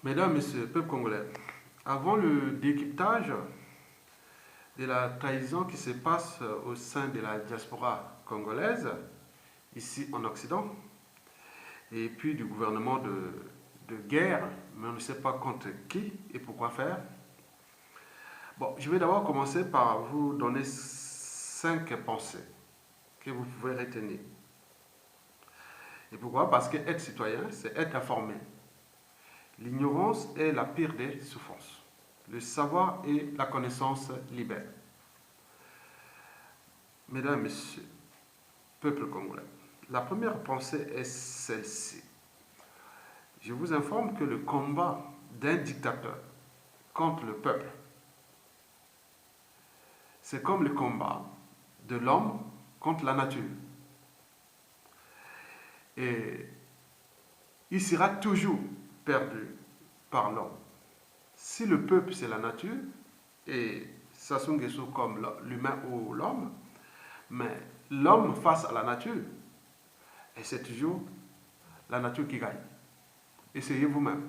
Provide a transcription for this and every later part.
Mesdames, Messieurs, peuple congolais, avant le décryptage de la trahison qui se passe au sein de la diaspora congolaise, ici en Occident, et puis du gouvernement de guerre, mais on ne sait pas contre qui et pourquoi faire. Bon, je vais d'abord commencer par vous donner 5 pensées que vous pouvez retenir. Et pourquoi? Parce que être citoyen, c'est être informé. L'ignorance est la pire des souffrances. Le savoir et la connaissance libèrent. Mesdames, Messieurs, peuple congolais, la première pensée est celle-ci. Je vous informe que le combat d'un dictateur contre le peuple, c'est comme le combat de l'homme contre la nature. Et il sera toujours perdu par l'homme. Si le peuple, c'est la nature, et Sassou Nguesso comme l'humain ou l'homme, mais l'homme face à la nature, et c'est toujours la nature qui gagne. Essayez vous-même.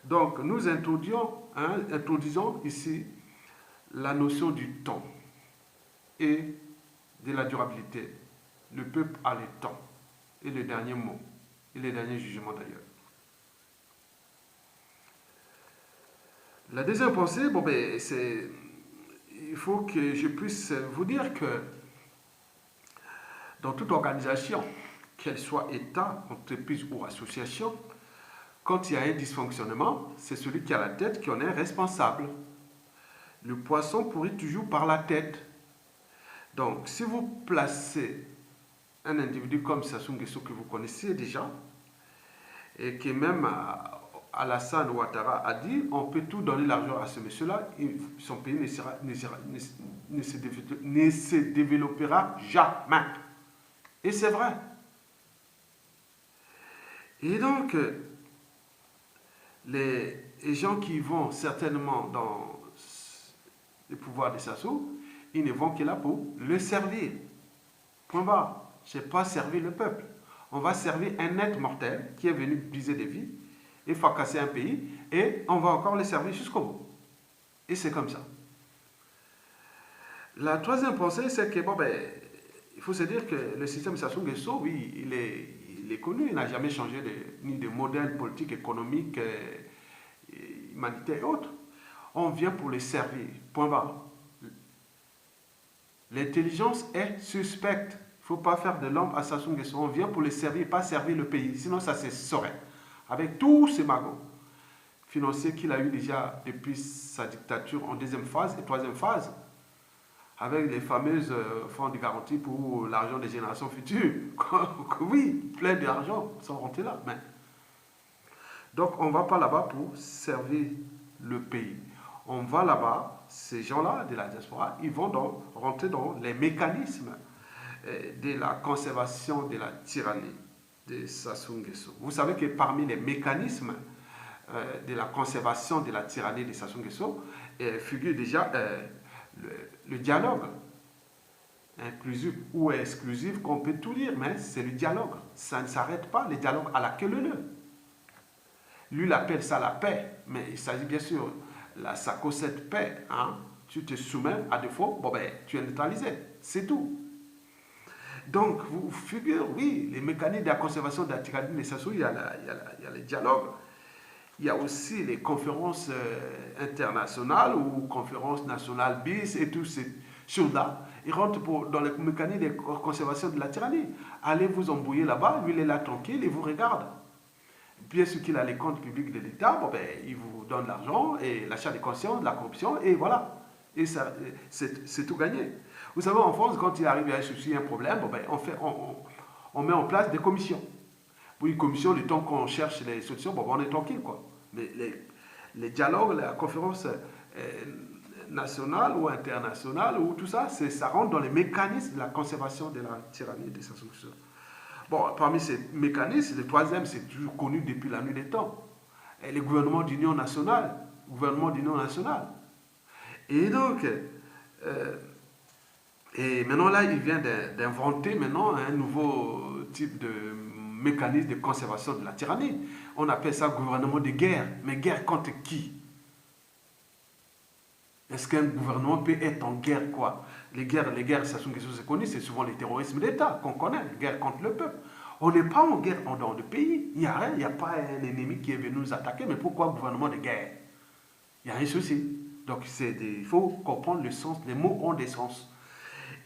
Donc, nous introduisons ici la notion du temps et de la durabilité. Le peuple a le temps et le dernier mot et le dernier jugement d'ailleurs. La deuxième pensée, c'est il faut que je puisse vous dire que dans toute organisation, qu'elle soit État, entreprise ou association, quand il y a un dysfonctionnement, c'est celui qui a la tête qui en est responsable. Le poisson pourrit toujours par la tête. Donc, si vous placez un individu comme Sassou Nguesso que vous connaissez déjà, et que même Alassane Ouattara a dit, on peut tout donner l'argent à ce monsieur-là, son pays ne se développera jamais. Et c'est vrai. Et donc, les gens qui vont certainement dans le pouvoir de Sassou, ils ne vont que là pour le servir. Point barre. Je n'ai pas servi le peuple. On va servir un être mortel qui est venu briser des vies et fracasser un pays, et on va encore le servir jusqu'au bout. Et c'est comme ça. La troisième pensée, c'est que, il faut se dire que le système Sassou Nguesso, oui, il est connu, il n'a jamais changé ni de modèle politique, économique, humanitaire et autres. On vient pour les servir, point barre. L'intelligence est suspecte. Il ne faut pas faire de l'homme à Sassou Nguesso. On vient pour les servir, pas servir le pays. Sinon, ça se saurait. Avec tous ces magots financiers qu'il a eu déjà depuis sa dictature en deuxième phase et troisième phase, avec les fameuses fonds de garantie pour l'argent des générations futures. Oui, plein d'argent sont rentrés là. Mais... Donc, on ne va pas là-bas pour servir le pays. On va là-bas, ces gens-là de la diaspora, ils vont rentrer dans les mécanismes de la conservation de la tyrannie de Sassou Nguesso. Vous savez que parmi les mécanismes de la conservation de la tyrannie de Sassou Nguesso figure déjà le dialogue, inclusif ou exclusif, qu'on peut tout dire, mais c'est le dialogue. Ça ne s'arrête pas, le dialogue à la queue leu. Lui, il appelle ça la paix, mais il s'agit bien sûr la sacro-sainte paix. Hein? Tu te soumets, à défaut, tu es neutralisé, c'est tout. Donc, vous figurez, oui, les mécanismes de la conservation de la tyrannie de Sassou, il y a les dialogues, il y a aussi les conférences internationales ou conférences nationales bis et tous ces choses-là. Ils rentrent dans les mécanismes de conservation de la tyrannie. Allez vous embrouiller là-bas, lui il est là tranquille, il vous regarde. Bien sûr qu'il a les comptes publics de l'État, il vous donne l'argent et l'achat de conscience, de la corruption, et voilà. Et ça, c'est tout gagné. Vous savez, en France, quand il arrive à un souci, un problème, on met en place des commissions. Pour une commission, le temps qu'on cherche les solutions, on est tranquille, quoi. Mais les dialogues, la conférence nationale ou internationale, ou tout ça, ça rentre dans les mécanismes de la conservation de la tyrannie des institutions. Bon, parmi ces mécanismes, le troisième, c'est toujours connu depuis la nuit des temps. Et le gouvernement d'union nationale. Et donc, et maintenant là, il vient d'inventer maintenant un nouveau type de mécanisme de conservation de la tyrannie. On appelle ça gouvernement de guerre. Mais guerre contre qui? Est-ce qu'un gouvernement peut être en guerre quoi? Les guerres, ça sont quelque chose de connu, c'est souvent les terrorismes d'État qu'on connaît, les guerres contre le peuple. On n'est pas en guerre en dehors du pays. Il n'y a rien, il n'y a pas un ennemi qui est venu nous attaquer. Mais pourquoi gouvernement de guerre? Il y a un souci. Donc il faut comprendre le sens. Les mots ont des sens.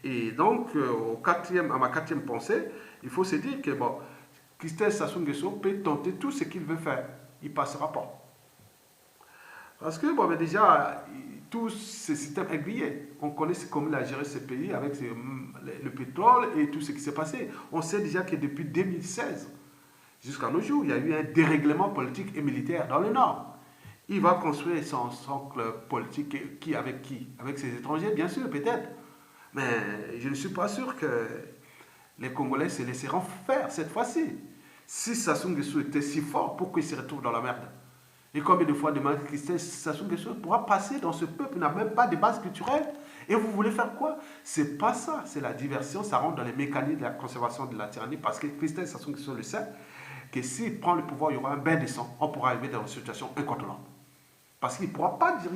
Et donc, à ma quatrième pensée, il faut se dire que bon, Christophe Sassou Nguesso peut tenter tout ce qu'il veut faire. Il ne passera pas. Parce que bon, déjà, tout ce système est grillé. On connaît comment il a géré ce pays avec le pétrole et tout ce qui s'est passé. On sait déjà que depuis 2016, jusqu'à nos jours, il y a eu un dérèglement politique et militaire dans le Nord. Il va construire son socle politique avec qui? Avec ses étrangers, bien sûr, peut-être. Mais je ne suis pas sûr que les Congolais se laisseront faire cette fois-ci. Si Sassou Nguesso était si fort, pourquoi il se retrouve dans la merde? Et combien de fois demain, Christophe Sassou Nguesso pourra passer dans ce peuple, il n'a même pas de base culturelle. Et vous voulez faire quoi? C'est pas ça, c'est la diversion, ça rentre dans les mécanismes de la conservation de la tyrannie, parce que Christophe Sassou Nguesso le sait, que s'il prend le pouvoir, il y aura un bain de sang, on pourra arriver dans une situation incontrôlable. Parce qu'il ne pourra pas dire...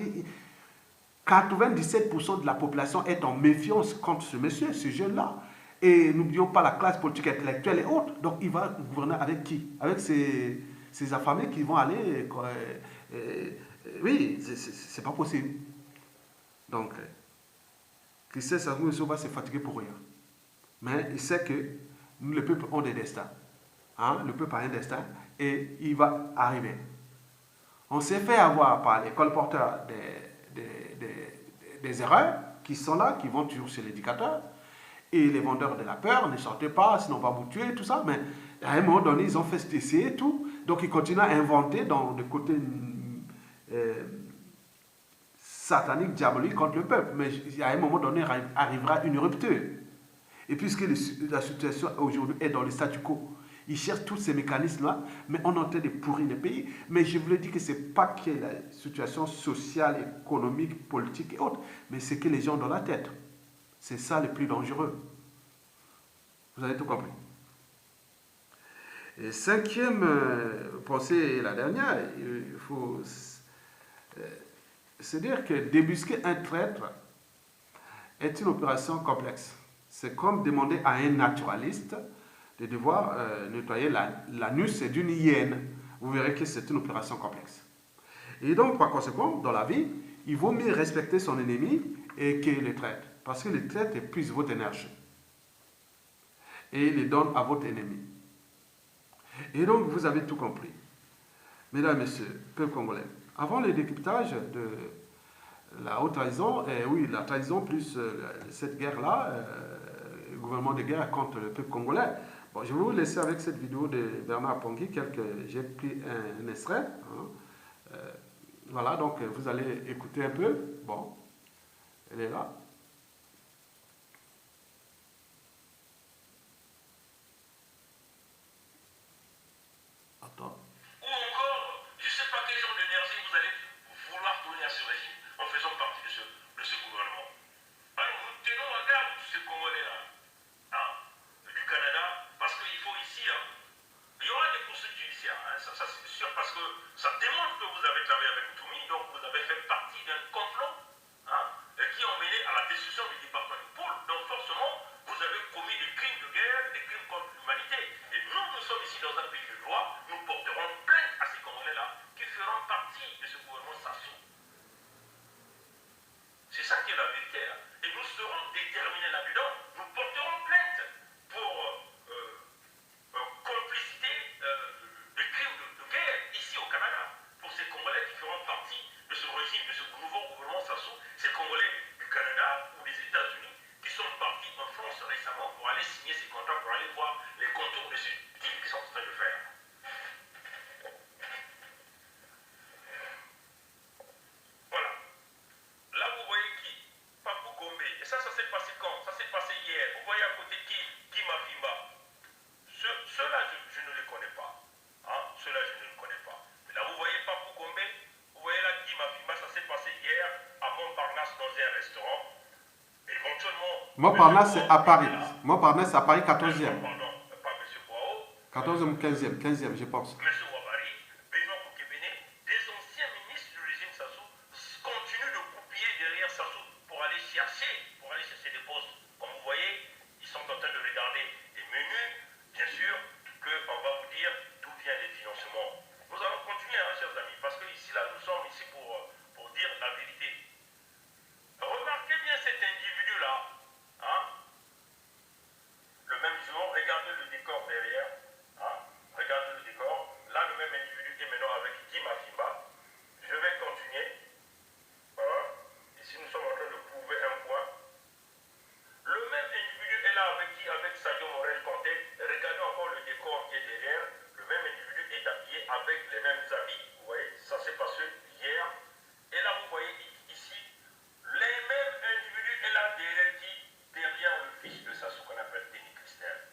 97% de la population est en méfiance contre ce monsieur, ce jeune-là. Et n'oublions pas la classe politique intellectuelle et autres. Donc il va gouverner avec qui? Avec ces affamés qui vont aller... oui, c'est pas possible. Donc, Christophe Sassou Nguesso va se fatiguer pour rien. Mais il sait que nous, le peuple, ont des destins. Hein? Le peuple a un destin et il va arriver. On s'est fait avoir par les colporteurs des erreurs qui sont là, qui vont toujours chez l'éducateur. Et les vendeurs de la peur, ne sortez pas, sinon on va vous tuer, tout ça. Mais à un moment donné, ils ont fait essayer tout. Donc ils continuent à inventer dans le côté satanique, diabolique contre le peuple. Mais à un moment donné, arrivera une rupture. Et puisque la situation aujourd'hui est dans le statu quo, ils cherchent tous ces mécanismes-là, mais on est en train de pourrir le pays. Mais je vous le dis que ce n'est pas que la situation sociale, économique, politique et autres, mais c'est que les gens ont dans la tête. C'est ça le plus dangereux. Vous avez tout compris. Et cinquième pensée, la dernière, il faut se dire que débusquer un traître est une opération complexe. C'est comme demander à un naturaliste de devoir nettoyer l'anus d'une hyène. Vous verrez que c'est une opération complexe. Et donc, par conséquent, dans la vie, il vaut mieux respecter son ennemi et qu'il le traite. Parce que le traite épuise votre énergie. Et il le donne à votre ennemi. Et donc, vous avez tout compris. Mesdames et messieurs, peuple congolais, avant le décryptage de la haute trahison, oui, la trahison plus cette guerre-là, le gouvernement de guerre contre le peuple congolais, bon, je vais vous laisser avec cette vidéo de Bernard Pongui, j'ai pris un extrait. Hein. Voilà, donc vous allez écouter un peu. Bon, elle est là. Attends. Ou encore, je ne sais pas quel genre d'énergie vous allez vouloir donner à ce régime en faisant partie de ce gouvernement. Alors, nous tenons à garde tous ces Congolais-là, hein, du Canada, parce qu'il faut ici, hein, il y aura des poursuites judiciaires, hein, ça c'est sûr, parce que ça démontre que vous avez travaillé avec Toumi, donc vous avez fait partie d'un complot, hein, qui a mené à la destruction du département du pôle. Donc forcément, vous avez commis des crimes de guerre, des crimes contre l'humanité. Et nous sommes ici dans un pays de droit, nous porterons plainte à ces Congolais-là qui feront partie de ce gouvernement Sassou. C'est ça qui est la vérité. Hein. Et nous serons déterminés là-dedans. Nous porterons plainte pour complicité de crimes de guerre ici au Canada. Pour ces Congolais qui feront partie de ce régime, de ce nouveau gouvernement Sassou. Ces Congolais du Canada ou des États-Unis qui sont partis en France récemment pour aller signer ces contrats, pour aller voir les contours de ce deal qu'ils sont en train de faire. Voilà. Là, vous voyez qui? Papou Gombe. Et ça s'est passé quand? Ça s'est passé hier. Vous voyez à côté qui? Mafimba. Ceux-là, je ne les connais pas. Hein? Ceux-là, je ne les connais pas. Mais là, vous voyez Papou Gombe. Vous voyez là qui Mafimba. Ça s'est passé hier à Montparnasse dans un restaurant. Éventuellement. Montparnasse, c'est à Paris. Montparnasse, c'est à Paris 14e. Pardon, pas M. Boao. 14e ou 15e, je pense. M. Ouattara, Benoît Bokebene, des anciens ministres du régime Sassou continuent de coupiller derrière Sassou pour aller chercher des postes. Comme vous voyez, ils sont en train de regarder les menus. Bien sûr qu'on va vous dire d'où viennent les financements. Nous allons continuer, hein, chers amis, parce que ici, là, nous sommes ici pour dire la vérité. Remarquez bien cet individu-là. Hein? Le même jour, regardez le décor derrière. Hein? Regardez le décor. Là, le même individu est maintenant avec Guy Mafimba. Je vais continuer. Voilà. Ici, nous sommes en train de prouver un point. Le même individu est là avec qui? Avec Sadio Morel Conté. Regardez encore le décor qui est derrière. Le même individu est habillé avec les mêmes habits. Vous voyez, ça s'est passé hier. Et là, vous voyez ici, les mêmes individus est là derrière qui? Derrière le fils de Sassou qu'on appelle Denis Christel.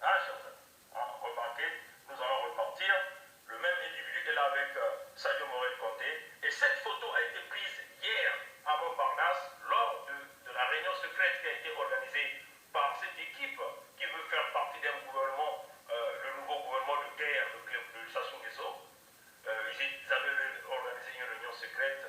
Ah, chers amis. Ah, remarquez, nous allons repartir. Le même individu est là avec Sadio Morel Conté. Et cette photo a été prise hier à Montparnasse lors de la réunion secrète qui a été organisée par cette équipe qui veut faire partie d'un gouvernement, le nouveau gouvernement de guerre de Sassou Nguesso. Ils avaient organisé une réunion secrète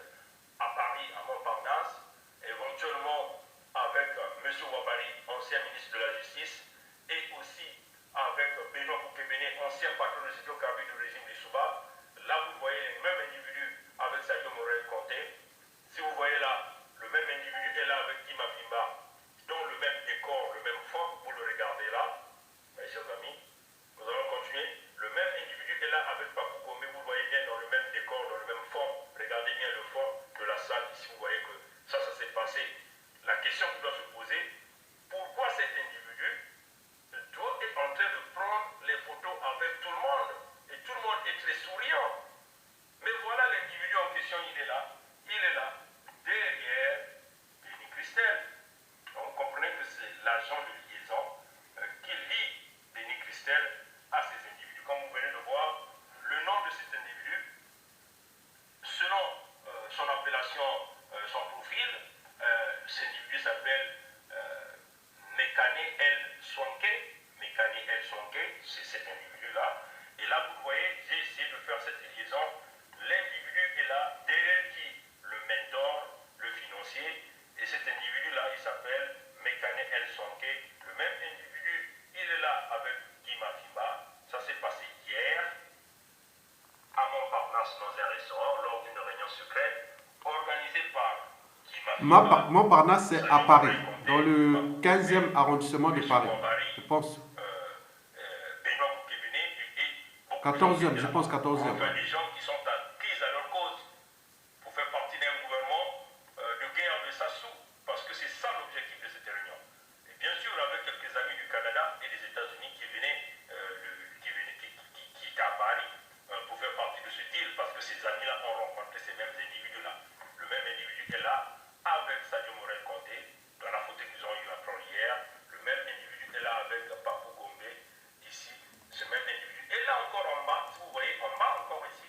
à Paris, à Montparnasse, éventuellement avec M. Ouattara, ancien ministre de la Justice, et aussi avec Benoît Bokebene, ancien patron de Zito-Kabi du régime des Souba. Là, vous voyez les mêmes individus avec Sadio Morel Conté. Si vous voyez là, le même individu est là avec Guy Mafimba, dont le même décor, le même fond, vous le regardez là, mes chers amis. Nous allons continuer. Le même individu est là avec Papou Gomé, vous le voyez bien dans le même décor, dans le même fond. Regardez bien le fond de la salle. Ici, vous voyez que ça s'est passé. La question qui doit se poser, pourquoi cet individu est en train de prendre les photos avec tout le monde? Et tout le monde est très souriant. Mais voilà l'individu en question, il est là, derrière Denis Christel. Donc, vous comprenez que c'est l'agent de liaison qui lie Denis Christel à ces individus. Comme vous venez de voir, le nom de cet individu, selon son appellation, son profil, cet individu s'appelle Mekane El Sonke. Mekane El Sonke, c'est cet individu-là. Et là, vous voyez, j'ai essayé de faire cette liaison. L'individu est là, derrière qui? Le mentor, le financier. Et cet individu-là, il s'appelle Mekane El Sonke. Le même individu, il est là avec Guy Mafimba. Ça s'est passé hier à Montparnasse dans un restaurant lors d'une réunion secrète organisée par Guy Mafimba. Montparnasse, c'est à Paris, dans le 15e arrondissement de Paris, je pense. Benoît Bokebene et 14e, je pense 14e. Enfin, des gens qui sont acquis à leur cause pour faire partie d'un gouvernement de guerre de Sassou, parce que c'est ça l'objectif de cette réunion. Et bien sûr, avec quelques amis du Canada et des États-Unis qui étaient à Paris pour faire partie de ce deal, parce que ces amis-là ont rencontré ces mêmes individus-là. Le même individu est là avec Sadio Morel Conté, dans la photo qu'ils ont eu à prendre hier. Le même individu est là avec Papou Gombe, ici. Ce même individu est là encore en bas, si vous voyez, en bas encore ici.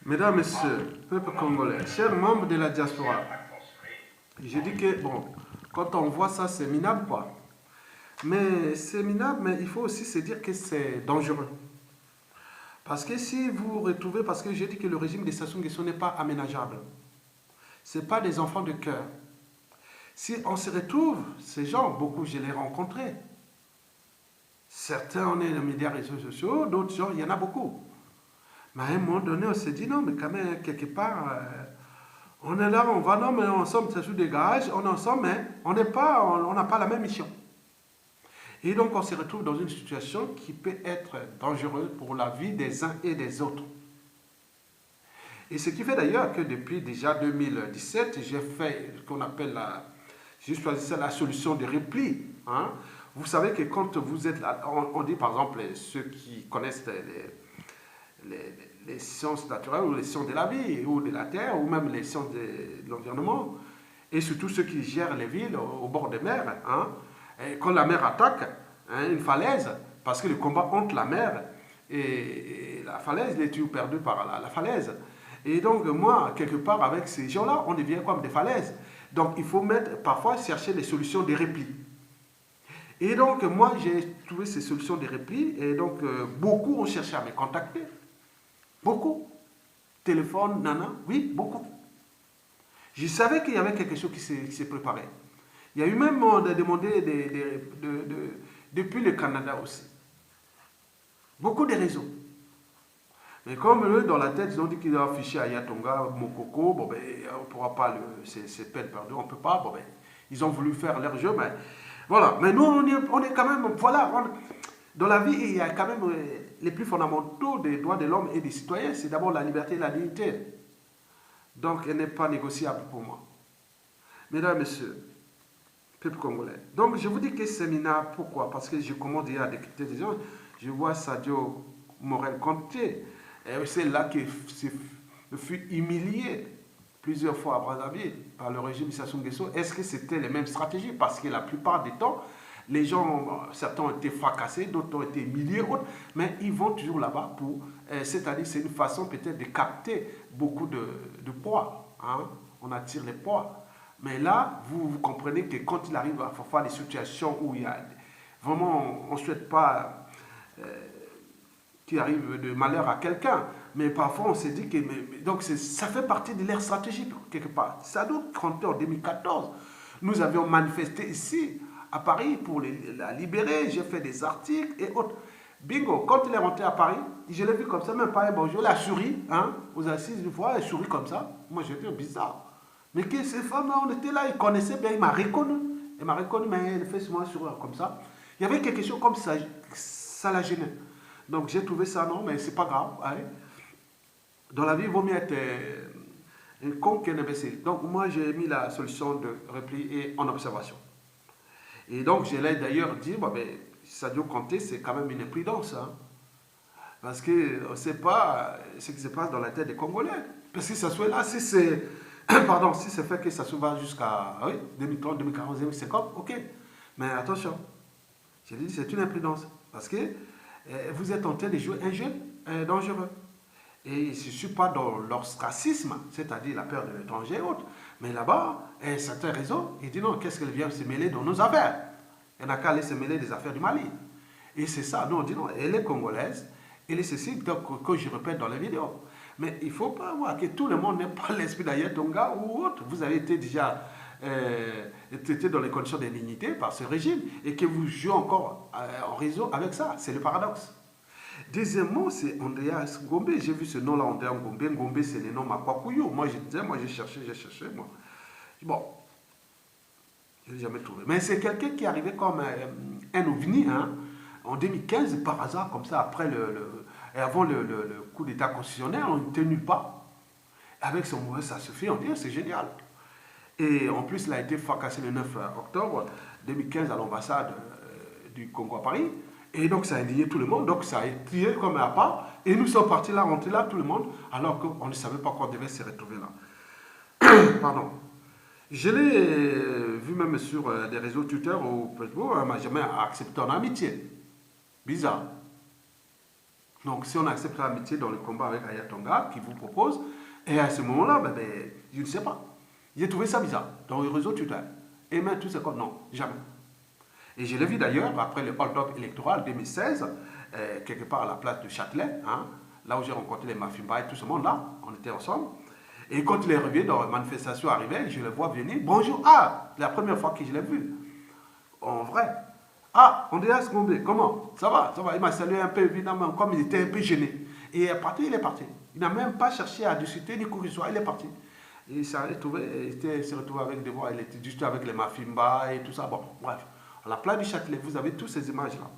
Mesdames, Messieurs, peuple congolais, chers membres de la diaspora, je dis que, bon, quand on voit ça, c'est minable, quoi. Mais c'est minable, mais il faut aussi se dire que c'est dangereux. Parce que si vous vous retrouvez, parce que j'ai dit que le régime des Sassou Nguesso n'est pas aménageable. Ce n'est pas des enfants de cœur. Si on se retrouve, ces gens, beaucoup, je les ai rencontrés. Certains, on est dans les médias réseaux sociaux, d'autres gens, il y en a beaucoup. Mais à un moment donné, on s'est dit, non, mais quand même, quelque part, on est là, on va, non, mais ensemble, ça se dégage, on est ensemble, mais on n'a pas la même mission. Et donc, on se retrouve dans une situation qui peut être dangereuse pour la vie des uns et des autres. Et ce qui fait d'ailleurs que depuis déjà 2017, j'ai fait ce qu'on appelle j'ai choisi ça la solution de repli. Hein. Vous savez que quand vous êtes là, on dit par exemple, ceux qui connaissent les sciences naturelles ou les sciences de la vie ou de la terre ou même les sciences de l'environnement, et surtout ceux qui gèrent les villes au bord des mers, hein, et quand la mer attaque une falaise, parce que le combat entre la mer et la falaise, il est toujours perdu par la falaise. Et donc moi, quelque part avec ces gens-là, on devient comme des falaises. Donc il faut parfois chercher des solutions de repli. Et donc moi, j'ai trouvé ces solutions de repli, et donc beaucoup ont cherché à me contacter. Beaucoup. Téléphone, nana, oui, beaucoup. Je savais qu'il y avait quelque chose qui s'est préparé. Il y a eu même demandé depuis le Canada aussi. Beaucoup de réseaux. Mais comme eux, dans la tête, ils ont dit qu'ils ont affiché à Yatonga, Mokoko, bon ben, on ne pourra pas, c'est peine perdue, on ne peut pas, bon ben, ils ont voulu faire leur jeu, mais voilà. Mais nous, on est quand même, voilà, dans la vie, il y a quand même les plus fondamentaux des droits de l'homme et des citoyens, c'est d'abord la liberté et la dignité. Donc, elle n'est pas négociable pour moi. Mesdames, Messieurs, peuple congolais. Donc, je vous dis que c'est minable. Pourquoi? Parce que je commence déjà à décrypter des gens. Je vois Sadio Morel-Conté. C'est là qu'il fut humilié plusieurs fois à Brazzaville par le régime Sassou Nguesso. Est-ce que c'était les mêmes stratégies? Parce que la plupart du temps, les gens, certains ont été fracassés, d'autres ont été humiliés, autres, mais ils vont toujours là-bas pour... c'est-à-dire, c'est une façon peut-être de capter beaucoup de poids. Hein? On attire les poids. Mais là, vous comprenez que quand il arrive à faire des situations où il y a vraiment, on ne souhaite pas qu'il arrive de malheur à quelqu'un, mais parfois on s'est dit que... donc ça fait partie de leur stratégie quelque part. Ça doit compter en 2014. Nous avions manifesté ici, à Paris, pour la libérer. J'ai fait des articles et autres. Bingo, quand il est rentré à Paris, je l'ai vu comme ça, même pas un bonjour, il a souri, hein, aux assises une fois, il sourit comme ça. Moi, j'ai dit bizarre. Mais que ces femmes-là, on était là, ils connaissaient bien, il m'a reconnu. Il m'a reconnu, mais il fait souvent sourire comme ça. Il y avait quelque chose comme ça, ça la gênait. Donc j'ai trouvé ça, non, mais c'est pas grave. Allez. Dans la vie, il vaut mieux être un con qu'un imbécile. Donc moi, j'ai mis la solution de repli et en observation. Et donc, je l'ai d'ailleurs dit, bon, ben, Sadio Conté, c'est quand même une imprudence. Hein, parce qu'on ne sait pas ce qui se passe dans la tête des Congolais. Parce que ça soit là, si c'est... Pardon, si c'est fait que ça se va jusqu'à 2030, 2040, 2050, ok. Mais attention, je dis, c'est une imprudence. Parce que vous êtes en train de jouer un jeu dangereux. Et je ne suis pas dans l'ostracisme, c'est-à-dire la peur de l'étranger et autres. Mais là-bas, certains réseaux, ils disent non, qu'est-ce qu'elle vient se mêler dans nos affaires? Elle n'a qu'à aller se mêler des affaires du Mali. Et c'est ça, nous on dit non, elle est congolaise, elle est ceci, donc, que je répète dans les vidéos. Mais il ne faut pas voir que tout le monde n'est pas l'esprit d'Ayatonga ou autre. Vous avez été déjà traité dans les conditions d'indignité par ce régime et que vous jouez encore en réseau avec ça. C'est le paradoxe. Deuxièmement, c'est Andreas Ngombe. J'ai vu ce nom-là, Andreas Ngombe. Ngombe, c'est le nom Makwakuyo. Moi, je disais, moi, j'ai cherché, moi. Bon, je ne l'ai jamais trouvé. Mais c'est quelqu'un qui est arrivé comme un ovni, hein, en 2015, par hasard, comme ça, après avant le coup d'État constitutionnel, on n'était nulle part. Avec son mouvement, ça se fait, on dit, c'est génial. Et en plus, il a été fracassé le 9 octobre 2015 à l'ambassade du Congo à Paris. Et donc, ça a indigné tout le monde. Donc, ça a été comme un pas. Et nous sommes partis là, rentrés là, tout le monde, alors qu'on ne savait pas qu'on devait se retrouver là. Pardon. Je l'ai vu même sur des réseaux Twitter ou Facebook, elle ne m'a jamais accepté en amitié. Bizarre. Donc, si on accepte l'amitié dans le combat avec Ayatonga, qui vous propose, et à ce moment-là, je ne sais pas. J'ai trouvé ça bizarre dans le réseau Twitter. Et même tout ce qu'on... Non, jamais. Et je l'ai vu d'ailleurs, après le hold-up électoral 2016, quelque part à la place de Châtelet, hein, là où j'ai rencontré les Mafimba et tout ce monde-là, on était ensemble. Et quand il est revenu dans la manifestation arrivée, je le vois venir. Bonjour, ah, la première fois que je l'ai vu. En vrai. Ah, Andreas Gombe, comment? Ça va, ça va. Il m'a salué un peu, évidemment, comme il était un peu gêné. Et il est parti. Il n'a même pas cherché à discuter ni quoi que ce soit, il est parti. Et il s'est retrouvé avec des voix, il était juste avec les Mafimba et tout ça. Bon, bref. À la place du Châtelet, vous avez toutes ces images-là.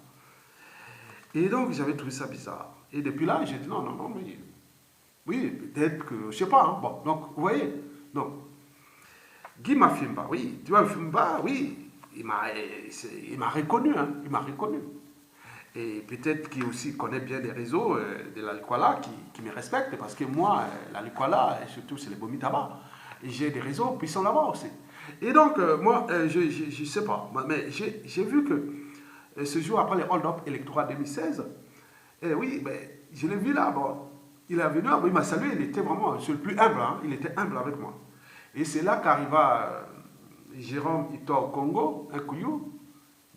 Et donc, j'avais trouvé ça bizarre. Et depuis là, j'ai dit non, non, non, mais oui, peut-être que, je sais pas. Hein. Bon, donc, vous voyez. Donc, Guy Mafimba, oui. Guy Mafimba, oui. Il m'a reconnu, hein. Il m'a reconnu. Et peut-être qu'il aussi connaît bien les réseaux de la Likwala qui me respectent, parce que moi, la Likwala, et surtout c'est les Bomi Tabac, et j'ai des réseaux puissants là-bas aussi. Et donc, moi, je ne sais pas, mais j'ai vu que ce jour après les hold-up électoraux 2016, oui, ben, je l'ai vu là, bon, il est venu, il m'a salué, il était vraiment le plus humble, hein, il était humble avec moi. Et c'est là qu'arriva Jérôme Ito Congo, un couillou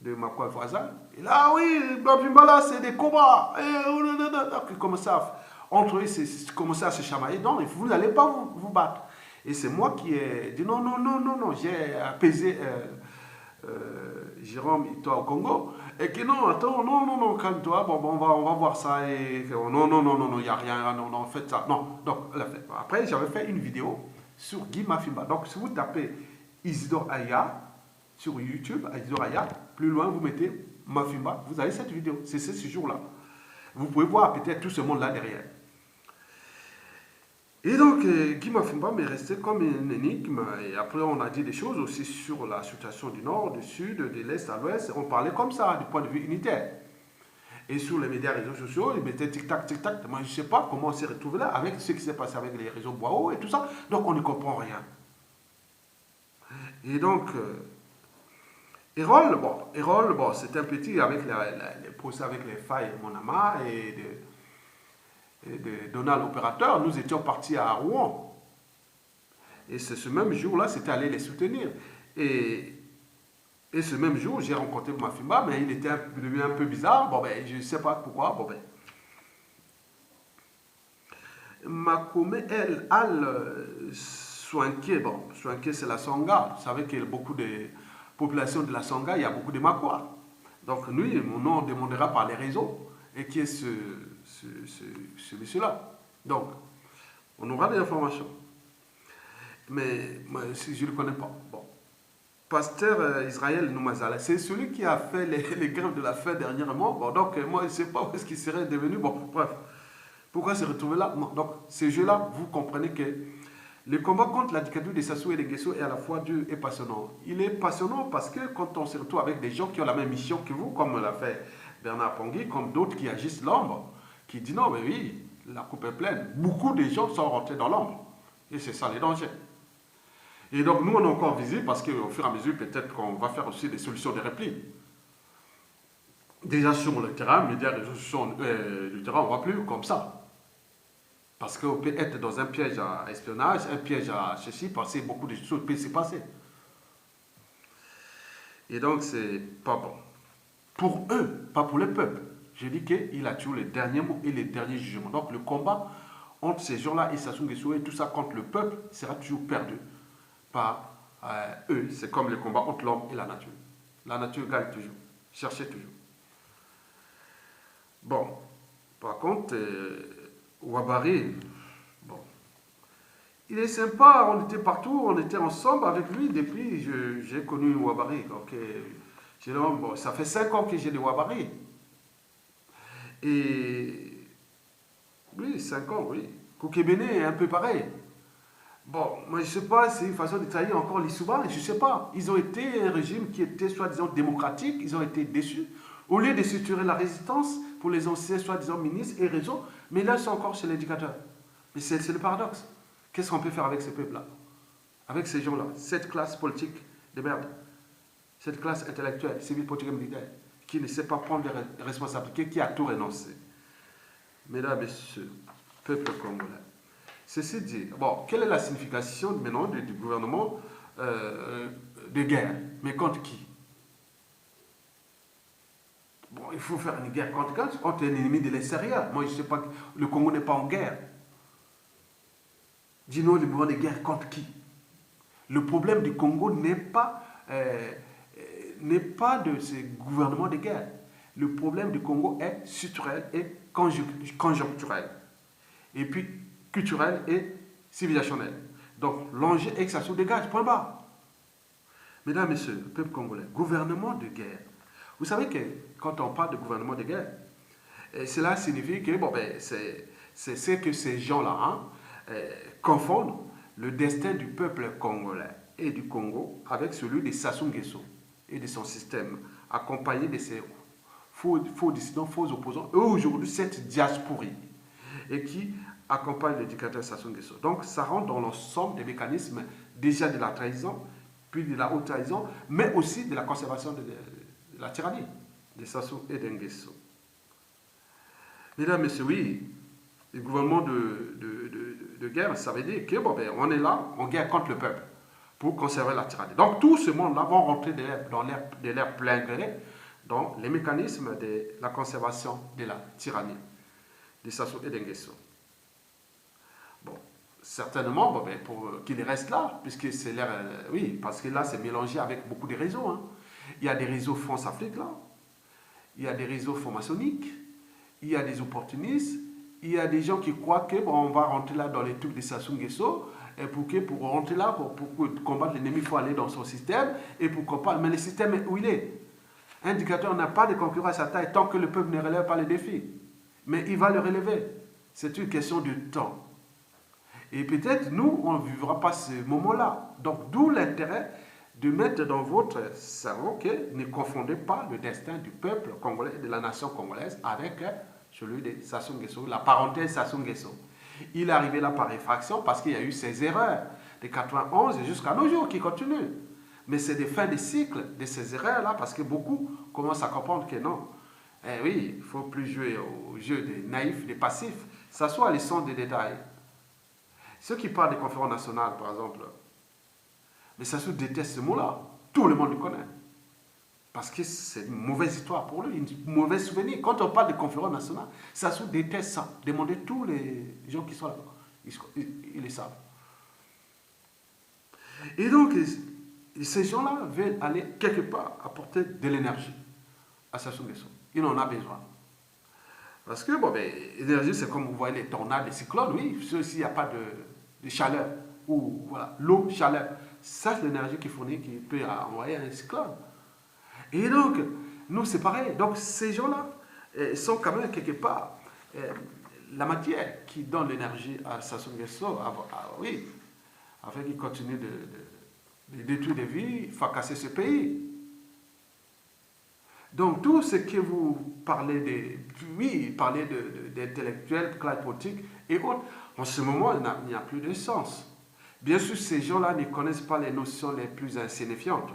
de ma coin voisin. Et là, oui, Babimbala, c'est des combats. Et entre eux, ils commençaient à se chamailler. Donc, vous n'allez pas vous battre. Et c'est moi qui ai dit non, non, non, non, non. J'ai apaisé Jérôme Ito Congo. Et que non, attends, non, non, non, calme-toi. Bon, on va voir ça. Et non, non, non, non, non, il n'y a rien. Non, non, faites ça. Non. Donc, après, j'avais fait une vidéo sur Guy Mafimba. Donc, si vous tapez Isidore Aya sur YouTube, Isidore Aya, plus loin, vous mettez Mafimba, vous avez cette vidéo. C'est ce jour-là. Vous pouvez voir peut-être tout ce monde-là derrière. Et donc, Guy Mafimba m'est resté comme une énigme. Et après, on a dit des choses aussi sur la situation du Nord, du Sud, de l'Est à l'Ouest. On parlait comme ça, du point de vue unitaire. Et sur les médias réseaux sociaux, ils mettaient tic-tac, tic-tac. Moi, je ne sais pas comment on s'est retrouvé là, avec ce qui s'est passé avec les réseaux Boao et tout ça. Donc, on ne comprend rien. Et donc, Erol, bon, c'était un petit avec les procès avec les failles de Monama et de Donald Opérateur. Nous étions partis à Rouen. Et c'est ce même jour-là, c'était aller les soutenir. Et ce même jour, j'ai rencontré Mafimba, mais il était devenu un peu bizarre. Bon, ben, je ne sais pas pourquoi. Bon, ben. Makome, elle, Soinké, bon, Soinké, c'est la Sangha. Vous savez qu'il y a beaucoup de population de la Sangha, il y a beaucoup de Makwa. Donc, nous, mon nom, on demandera par les réseaux. Et qui est ce monsieur-là. Donc, on aura des informations. Mais si je ne le connais pas. Bon. Pasteur Israël Noumazala, c'est celui qui a fait les grèves de la faim dernièrement. Bon, donc, moi, je ne sais pas où est-ce qu'il serait devenu. Bon, bref. Pourquoi se retrouver là? Non. Donc, ce jeu-là, vous comprenez que le combat contre la dictature de Sassou et de Nguesso est à la fois dur et passionnant. Il est passionnant parce que quand on se retrouve avec des gens qui ont la même mission que vous, comme l'a fait Bernard Pongui, comme d'autres qui agissent l'ombre, qui disent non, mais oui, la coupe est pleine. Beaucoup de gens sont rentrés dans l'ombre. Et c'est ça les dangers. Et donc nous, on est encore visible parce qu'au fur et à mesure, peut-être qu'on va faire aussi des solutions de repli. Déjà sur le terrain, médias, réseaux sociaux du terrain, on ne voit plus comme ça. Parce qu'on peut être dans un piège à espionnage, un piège à ceci, parce que beaucoup de choses peuvent se passer. Et donc, c'est pas bon. Pour eux, pas pour le peuple. Je dis qu'il a tué les derniers mots et les derniers jugements. Donc, le combat entre ces gens-là et Sassou Nguesso et tout ça contre le peuple sera toujours perdu par eux. C'est comme le combat entre l'homme et la nature. La nature gagne toujours. Cherchez toujours. Bon. Par contre, Ouabari, bon, il est sympa, on était partout, on était ensemble avec lui depuis, j'ai connu Ouabari. Donc, bon, ça fait 5 ans que j'ai des Ouabari. Et, oui, 5 ans, oui. Koukébéné est un peu pareil. Bon, moi je ne sais pas, c'est une façon de trahir encore les Souba, je ne sais pas. Ils ont été un régime qui était soi-disant démocratique, ils ont été déçus. Au lieu de structurer la résistance pour les anciens soi-disant ministres et réseaux, mais là, c'est encore chez l'éducateur. Mais c'est le paradoxe. Qu'est-ce qu'on peut faire avec ce peuple-là? Avec ces gens-là? Cette classe politique de merde. Cette classe intellectuelle, civile, politique et militaire, qui ne sait pas prendre des responsabilités, qui a tout renoncé. Mesdames, Messieurs, peuple congolais. Ceci dit, bon, quelle est la signification maintenant du gouvernement de guerre? Mais contre qui? Bon, il faut faire une guerre contre un ennemi de l'extérieur. Moi, je ne sais pas, le Congo n'est pas en guerre. Dis-nous le mouvement de guerre contre qui? Le problème du Congo n'est pas de ce gouvernement de guerre. Le problème du Congo est structurel et conjoncturel. Et puis culturel et civilisationnel. Donc l'enjeu est que ça se dégage, point barre. Mesdames, Messieurs, le peuple congolais, gouvernement de guerre. Vous savez que quand on parle de gouvernement de guerre, cela signifie que bon, ben, c'est que ces gens-là confondent le destin du peuple congolais et du Congo avec celui de Sassou Nguesso et de son système, accompagné de ses faux dissidents, faux opposants, et aujourd'hui cette diasporie, et qui accompagne le dictateur Sassou Nguesso. Donc ça rentre dans l'ensemble des mécanismes déjà de la trahison, puis de la haute trahison, mais aussi de la conservation de la tyrannie de Sassou et de Nguesso. Mesdames, Messieurs, oui, le gouvernement de guerre, ça veut dire que bon, ben, on est là, on guerre contre le peuple pour conserver la tyrannie. Donc tout ce monde-là va rentrer dans l'air plein gré dans les mécanismes de la conservation de la tyrannie de Sassou et de Nguesso. Bon, certainement, bon, ben, pour qu'il reste là, puisque c'est l'air, oui, parce que là c'est mélangé avec beaucoup de réseaux. Hein. Il y a des réseaux France-Afrique là, il y a des réseaux francs-maçonniques, il y a des opportunistes, il y a des gens qui croient que bon, on va rentrer là dans les trucs de Sassou Nguesso, et pour rentrer là, pour combattre l'ennemi, il faut aller dans son système, et pour combattre, mais le système où il est. Un dictateur n'a pas de concurrence à taille tant que le peuple ne relève pas les défis. Mais il va le relever. C'est une question de temps. Et peut-être nous, on ne vivra pas ce moment-là. Donc d'où l'intérêt de mettre dans votre cerveau que ne confondez pas le destin du peuple congolais et de la nation congolaise avec celui de Sassou Nguesso, la parenthèse Sassou Nguesso. Il est arrivé là par effraction parce qu'il y a eu ces erreurs de 91 jusqu'à nos jours qui continuent. Mais c'est des fins de cycle de ces erreurs-là parce que beaucoup commencent à comprendre que non. Eh oui, il ne faut plus jouer au jeu des naïfs, des passifs. Ça soit les sons des détails. Ceux qui parlent des conférences nationales, par exemple, mais Sassou déteste ce mot-là. Tout le monde le connaît. Parce que c'est une mauvaise histoire pour lui, une mauvaise souvenir. Quand on parle de conférences nationales, Sassou déteste ça. Demandez tous les gens qui sont là. Ils le savent. Et donc, ces gens-là veulent aller quelque part apporter de l'énergie à Sassou Nguesso. Il en a besoin. Parce que, bon, ben, l'énergie, c'est comme vous voyez les tornades, les cyclones, oui, s'il n'y a pas de chaleur, ou voilà, l'eau, chaleur, ça c'est l'énergie qui fournit, qui peut envoyer un cyclone. Et donc, nous, c'est pareil. Donc, ces gens-là sont quand même quelque part la matière qui donne l'énergie à Sassou Nguesso, oui, afin qu'il continue de détruire des vies, fracasser ce pays. Donc, tout ce que vous parlez d'intellectuels, classe politique et autres, en ce moment, il n'y a plus de sens. Bien sûr, ces gens-là ne connaissent pas les notions les plus insignifiantes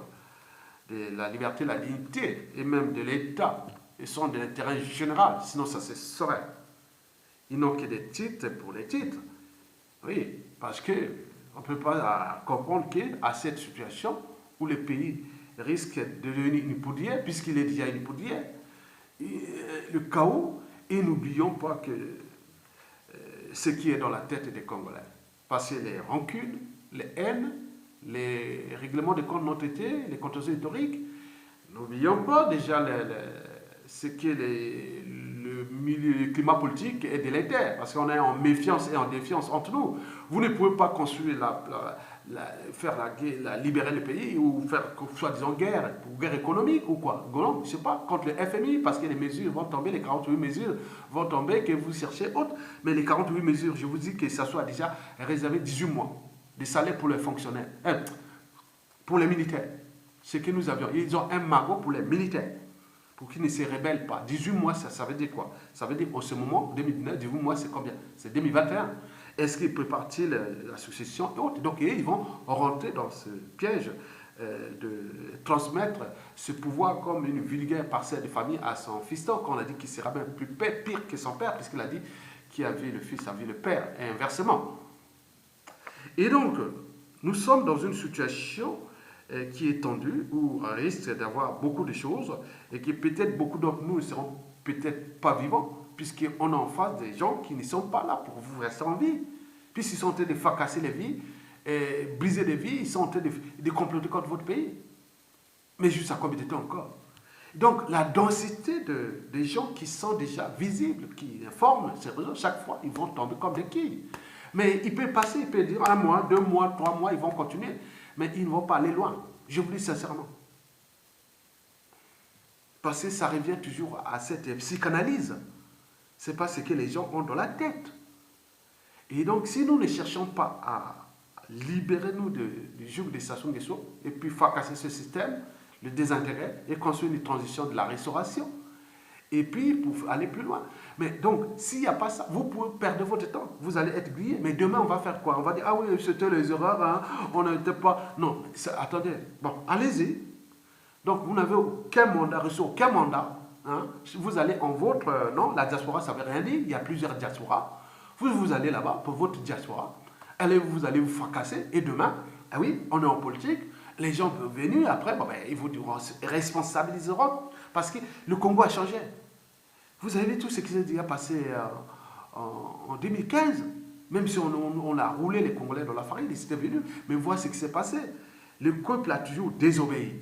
de la liberté, la dignité et même de l'État. Ils sont de l'intérêt général, sinon ça se saurait. Ils n'ont que des titres pour les titres. Oui, parce qu'on ne peut pas comprendre qu'à cette situation où le pays risque de devenir une poudrière, puisqu'il est déjà une poudrière, le chaos, et n'oublions pas que ce qui est dans la tête des Congolais. Parce que les rancunes, les haines, les règlements de comptes non traités, les contentieux historiques, n'oublions pas déjà ce qui est le climat politique est délétère, parce qu'on est en méfiance et en défiance entre nous. Vous ne pouvez pas construire faire la guerre, libérer le pays ou faire soi-disant guerre économique ou quoi. Non, je ne sais pas, contre le FMI, parce que les mesures vont tomber, les 48 mesures vont tomber, que vous cherchez autre. Mais les 48 mesures, je vous dis que ça soit déjà réservé 18 mois de salaire pour les fonctionnaires, pour les militaires. Ce que nous avions, ils ont un magot pour les militaires, pour qu'ils ne se rebellent pas. 18 mois, ça veut dire quoi? Ça veut dire en ce moment, 2019, 18 mois, c'est combien? C'est 2021. Est-ce qu'ils préparent-ils la succession et autres? Donc ils vont rentrer dans ce piège de transmettre ce pouvoir comme une vulgaire parcelle de famille à son fiston, qu'on a dit qu'il sera même plus pire que son père, puisqu'il a dit qui a vu le fils a vu le père, et inversement. Et donc, nous sommes dans une situation qui est tendue, où on risque d'avoir beaucoup de choses, et que peut-être beaucoup d'entre nous ne seront peut-être pas vivants, puisqu'on est en face des gens qui ne sont pas là pour vous rester en vie. Puisqu'ils sont en train de fracasser les vies, et briser des vies, ils sont en train de comploter contre votre pays. Mais jusqu'à combien de temps encore? Donc, la densité des gens qui sont déjà visibles, qui informent ces réseaux, chaque fois, ils vont tomber comme des quilles. Mais il peut passer, il peut dire 1 mois, 2 mois, 3 mois, ils vont continuer. Mais ils ne vont pas aller loin. Je vous dis sincèrement. Parce que ça revient toujours à cette psychanalyse. Ce n'est pas ce que les gens ont dans la tête. Et donc, si nous ne cherchons pas à libérer nous du joug des Sassou Nguesso et puis fracasser ce système, le désintérêt et construire une transition de la restauration, et puis pour aller plus loin. Mais donc, s'il n'y a pas ça, vous pouvez perdre votre temps. Vous allez être grillé. Mais demain, on va faire quoi? On va dire, ah oui, c'était les erreurs, hein, on n'était pas... Non, attendez, bon, allez-y. Donc, vous n'avez aucun mandat, reçu aucun mandat. Hein. Vous allez en votre... non, la diaspora, ça ne veut rien dire. Il y a plusieurs diasporas. Vous allez là-bas pour votre diaspora. Vous allez vous fracasser. Et demain, ah oui, on est en politique. Les gens peuvent venir après, bon, ben, ils vous responsabiliseront. Parce que le Congo a changé. Vous avez vu tout ce qui s'est déjà passé en 2015. Même si on a roulé les Congolais dans la farine, ils étaient venus. Mais voici ce qui s'est passé. Le peuple a toujours désobéi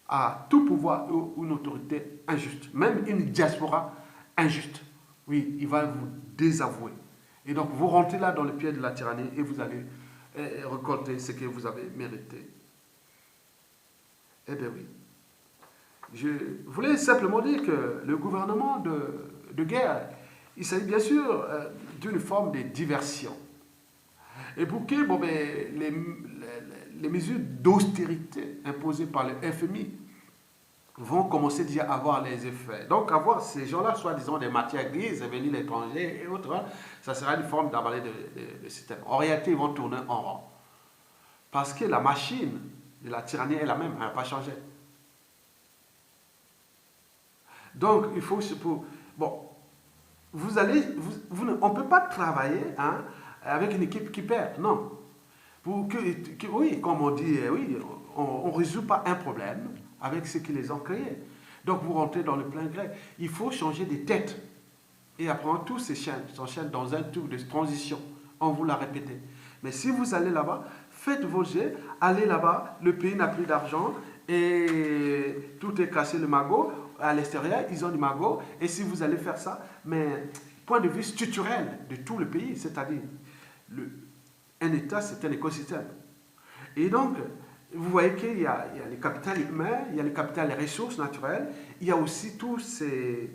à tout pouvoir ou une autorité injuste. Même une diaspora injuste. Oui, il va vous désavouer. Et donc, vous rentrez là dans le pied de la tyrannie et vous allez récolter ce que vous avez mérité. Eh bien oui. Je voulais simplement dire que le gouvernement de guerre, il s'agit bien sûr d'une forme de diversion. Et pour que bon, ben, les mesures d'austérité imposées par le FMI vont commencer déjà à avoir les effets. Donc, avoir ces gens-là, soi-disant des matières grises, venir de l'étranger et autres, ça sera une forme d'avaler de système. En réalité, ils vont tourner en rond. Parce que la machine de la tyrannie est la même, elle n'a pas changé. Donc, il faut... Bon, on ne peut pas travailler hein, avec une équipe qui perd, non. Oui, comme on dit, oui, on ne résout pas un problème avec ceux qui les ont créés. Donc, vous rentrez dans le plein gré. Il faut changer des têtes. Et après, tous s'enchaînent dans un tour de transition. On vous l'a répété. Mais si vous allez là-bas, faites vos jets, allez là-bas, le pays n'a plus d'argent et tout est cassé le magot. À l'extérieur, ils ont du magot. Et si vous allez faire ça, mais point de vue structurel de tout le pays, c'est-à-dire un État, c'est un écosystème. Et donc, vous voyez qu'il y a le capital humain, il y a le capital des ressources naturelles, il y a aussi tous ces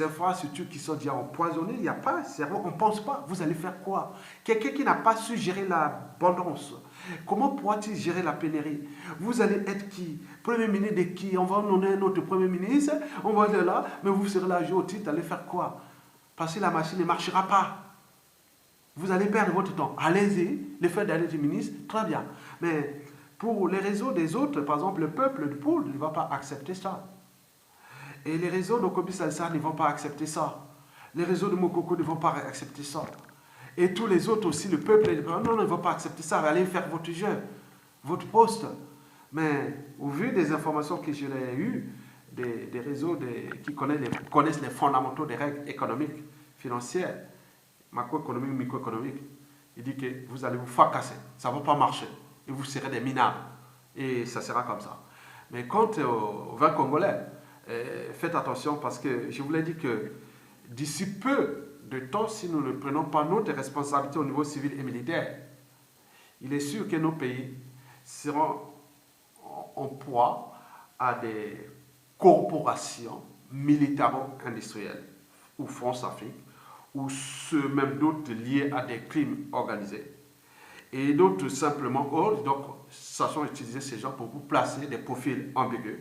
infrastructures qui sont déjà empoisonnées, il n'y a pas, on ne pense pas, vous allez faire quoi? Quelqu'un qui n'a pas su gérer l'abondance, comment pourra-t-il gérer la pénurie? Vous allez être qui? Premier ministre de qui? On va nommer un autre premier ministre, on va être là, mais vous serez là, au titre, allez faire quoi? Parce que la machine ne marchera pas. Vous allez perdre votre temps. Allez-y, le fait d'aller du ministre, très bien. Mais pour les réseaux des autres, par exemple, le peuple de Poul ne va pas accepter ça. Et les réseaux de Kobi Salsa ne vont pas accepter ça. Les réseaux de Mokoko ne vont pas accepter ça. Et tous les autres aussi, le peuple, non, ne vont pas accepter ça. Allez faire votre jeu, votre poste. Mais au vu des informations que j'ai eues, des réseaux qui connaissent les fondamentaux des règles économiques, financières, macroéconomiques, microéconomiques, il dit que vous allez vous fracasser. Ça ne va pas marcher. Et vous serez des minables. Et ça sera comme ça. Mais quant aux 20 Congolais, faites attention parce que je vous l'ai dit que d'ici peu de temps, si nous ne prenons pas notre responsabilité au niveau civil et militaire, il est sûr que nos pays seront en proie à des corporations militaro-industrielles ou France-Afrique, ou même d'autres liés à des crimes organisés. Et d'autres simplement, donc, sachant utiliser ces gens pour vous placer des profils ambigus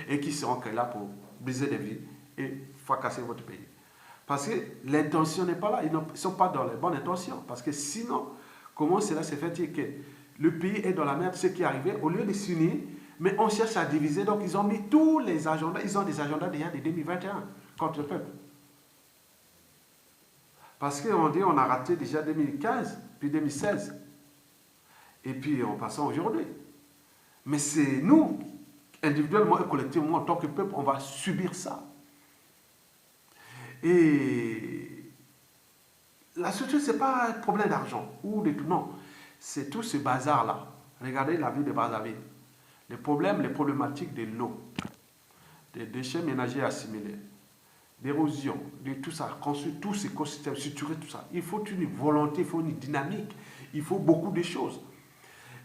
et qui seront là pour briser des vies et fracasser votre pays. Parce que l'intention n'est pas là, ils ne sont pas dans les bonnes intentions. Parce que sinon, comment cela se fait-il que le pays est dans la merde, ce qui est arrivé, au lieu de s'unir, mais on cherche à diviser, donc ils ont mis tous les agendas, ils ont des agendas déjà de 2021 contre le peuple. Parce qu'on dit on a raté déjà 2015, puis 2016, et puis en passant aujourd'hui. Mais c'est nous, individuellement et collectivement, en tant que peuple, on va subir ça. Et la structure, ce n'est pas un problème d'argent ou de tout, non. C'est tout ce bazar-là. Regardez la ville de Brazzaville. Les problèmes, les problématiques de l'eau, des déchets ménagers assimilés, d'érosion, de tout ça, construire tous ces écosystèmes, structurer tout ça. Il faut une volonté, il faut une dynamique, il faut beaucoup de choses.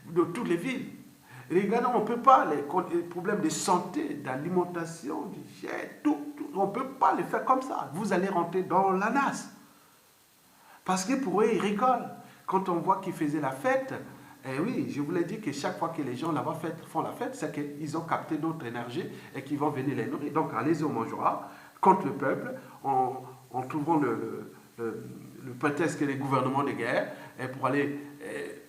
De toutes les villes. Regardez, on ne peut pas, les problèmes de santé, d'alimentation, d'hygiène, tout, on ne peut pas les faire comme ça. Vous allez rentrer dans la nasse. Parce que pour eux, ils rigolent. Quand on voit qu'ils faisaient la fête, eh oui, je vous l'ai dit que chaque fois que les gens là-bas font la fête, c'est qu'ils ont capté d'autres énergies et qu'ils vont venir les nourrir. Donc, allez-y, on mangera contre le peuple, en trouvant le prétexte que les gouvernements de guerre, et pour aller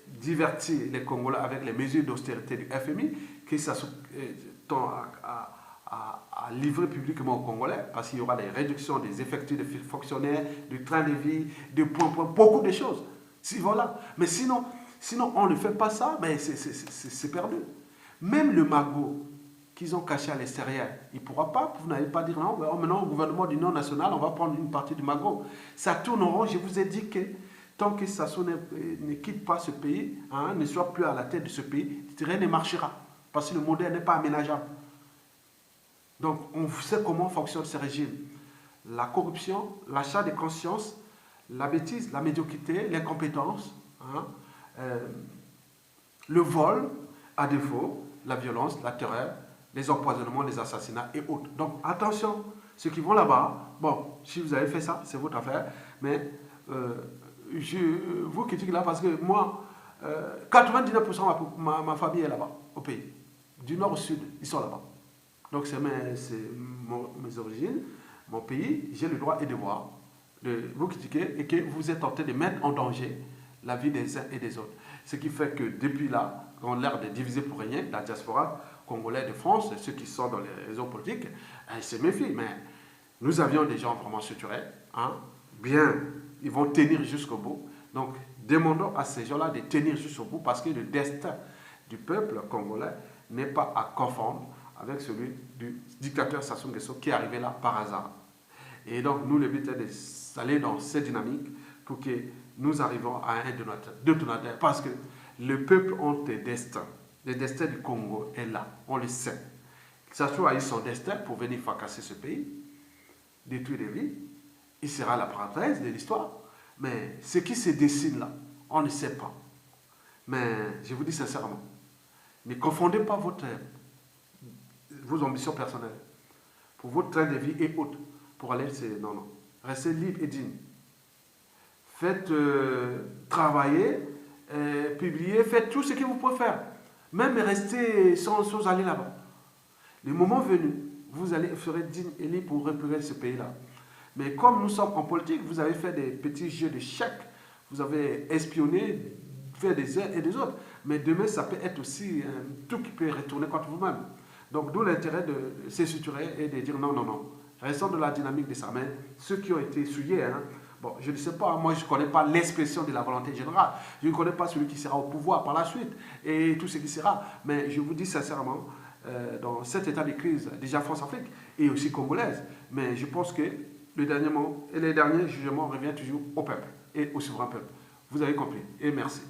divertir les Congolais avec les mesures d'austérité du FMI, qui ça tend à livrer publiquement aux Congolais, parce qu'il y aura des réductions des effectifs de fonctionnaires, du train de vie, de points, beaucoup de choses. Si, voilà. Mais sinon, on ne fait pas ça, ben c'est perdu. Même le magot qu'ils ont caché à l'extérieur, il ne pourra pas, vous n'allez pas dire non, ben, maintenant au gouvernement du non national, on va prendre une partie du magot. Ça tourne en rond, je vous ai dit que tant que Sassou ne quitte pas ce pays, hein, ne soit plus à la tête de ce pays, rien ne marchera. Parce que le modèle n'est pas aménageable. Donc, on sait comment fonctionne ce régime. La corruption, l'achat de conscience, la bêtise, la médiocrité, l'incompétence, hein, le vol, à défaut, la violence, la terreur, les empoisonnements, les assassinats et autres. Donc, attention, ceux qui vont là-bas, bon, si vous avez fait ça, c'est votre affaire, mais je vous critique là parce que moi, 99% de ma famille est là-bas, au pays. Du nord au sud, ils sont là-bas. Donc c'est mes origines, mon pays, j'ai le droit et devoir de vous critiquer et que vous êtes en train de mettre en danger la vie des uns et des autres. Ce qui fait que depuis là, on a l'air de diviser pour rien, la diaspora congolaise de France, ceux qui sont dans les réseaux politiques, ils se méfient. Mais nous avions des gens vraiment structurés, hein, bien, ils vont tenir jusqu'au bout. Donc demandons à ces gens-là de tenir jusqu'au bout parce que le destin du peuple congolais n'est pas à confondre avec celui du dictateur Sassou Nguesso qui est arrivé là par hasard. Et donc, nous, le but est d'aller dans cette dynamique pour que nous arrivions à un détonateur. Parce que le peuple a des destins. Le destin du Congo est là, on le sait. Sassou a eu son destin pour venir fracasser ce pays, détruire les vies. Il sera la parenthèse de l'histoire. Mais ce qui se dessine là, on ne sait pas. Mais je vous dis sincèrement, ne confondez pas vos ambitions personnelles, pour votre train de vie et autres, pour aller, non, non. Restez libre et digne. Faites travailler, publier, faites tout ce que vous pouvez faire. Même rester sans aller là-bas. Le moment venu, vous serez digne et libre pour représenter ce pays-là. Mais comme nous sommes en politique, vous avez fait des petits jeux de chèques, vous avez espionné, fait des uns et des autres. Mais demain, ça peut être aussi tout qui peut retourner contre vous-même. Donc, d'où l'intérêt de se structurer et de dire non, non, non. Restons de la dynamique de ça. Mais ceux qui ont été souillés, hein, bon, je ne sais pas, moi je ne connais pas l'expression de la volonté générale. Je ne connais pas celui qui sera au pouvoir par la suite et tout ce qui sera. Mais je vous dis sincèrement, dans cet état de crise, déjà France-Afrique et aussi congolaise, mais je pense que le dernier mot et les derniers jugements reviennent toujours au peuple et au souverain peuple. Vous avez compris et merci.